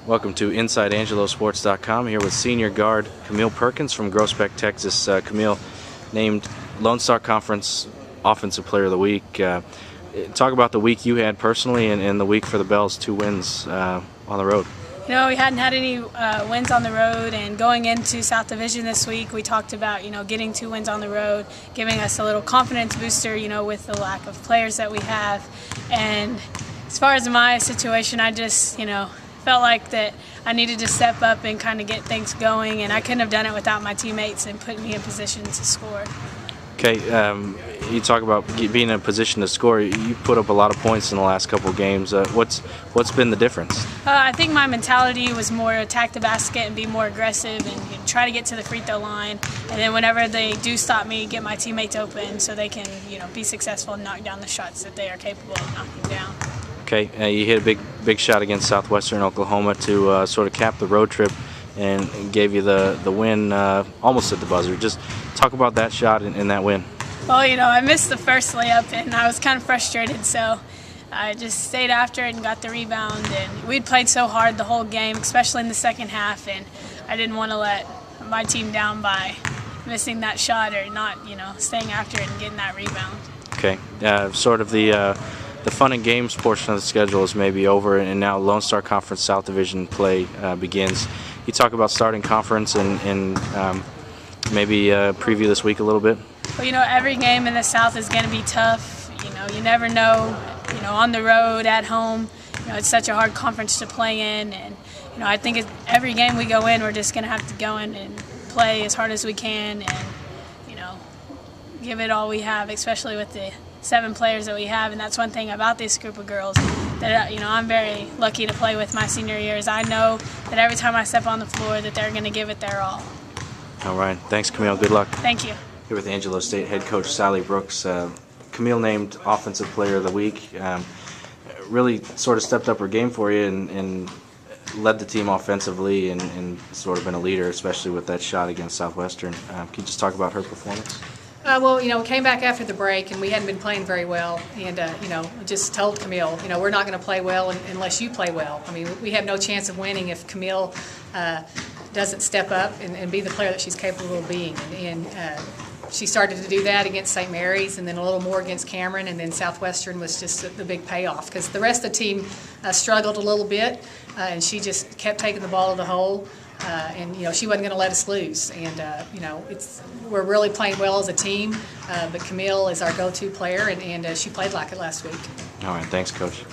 Welcome to InsideAngeloSports.com. Here with senior guard Camille Perkins from Groesbeck, Texas. Camille, named Lone Star Conference Offensive Player of the Week. Talk about the week you had personally and the week for the Bells, 2 wins on the road. You know, we hadn't had any wins on the road, and going into South Division this week, we talked about, getting 2 wins on the road, giving us a little confidence booster, with the lack of players that we have. And as far as my situation, I just, felt like that I needed to step up and kind of get things going, and I couldn't have done it without my teammates and putting me in position to score. Okay, you talk about being in a position to score. You put up a lot of points in the last couple of games. What's been the difference? I think my mentality was more attack the basket and be more aggressive and try to get to the free throw line. And then whenever they do stop me, get my teammates open so they can be successful and knock down the shots that they are capable of knocking down. Okay, you hit a big shot against Southwestern Oklahoma to sort of cap the road trip and gave you the win almost at the buzzer. Just talk about that shot and that win. Well, I missed the first layup and I was kind of frustrated, so I just stayed after it and got the rebound. And we'd played so hard the whole game, especially in the second half, and I didn't want to let my team down by missing that shot or not, staying after it and getting that rebound. Okay, sort of the fun and games portion of the schedule is maybe over, and now Lone Star Conference South Division play begins. You talk about starting conference and maybe preview this week a little bit. Well, every game in the South is going to be tough. You never know. On the road, at home, it's such a hard conference to play in, and I think every game we go in, we're just going to have to go in and play as hard as we can, and give it all we have, especially with the 7 players that we have. And that's one thing about this group of girls that I'm very lucky to play with my senior years. I know that every time I step on the floor that they're going to give it their all. All right. Thanks, Camille. Good luck. Thank you. Here with Angelo State head coach Sally Brooks. Camille named Offensive Player of the Week. Really sort of stepped up her game for you and led the team offensively and sort of been a leader, especially with that shot against Southwestern. Can you just talk about her performance? Well, we came back after the break and we hadn't been playing very well, and just told Camille, we're not going to play well unless you play well. I mean, we have no chance of winning if Camille doesn't step up and be the player that she's capable of being. And she started to do that against St. Mary's, and then a little more against Cameron, and then Southwestern was just the big payoff because the rest of the team struggled a little bit, and she just kept taking the ball to the hole. And she wasn't going to let us lose, and we're really playing well as a team. But Camille is our go-to player, and she played like it last week. All right, thanks, Coach.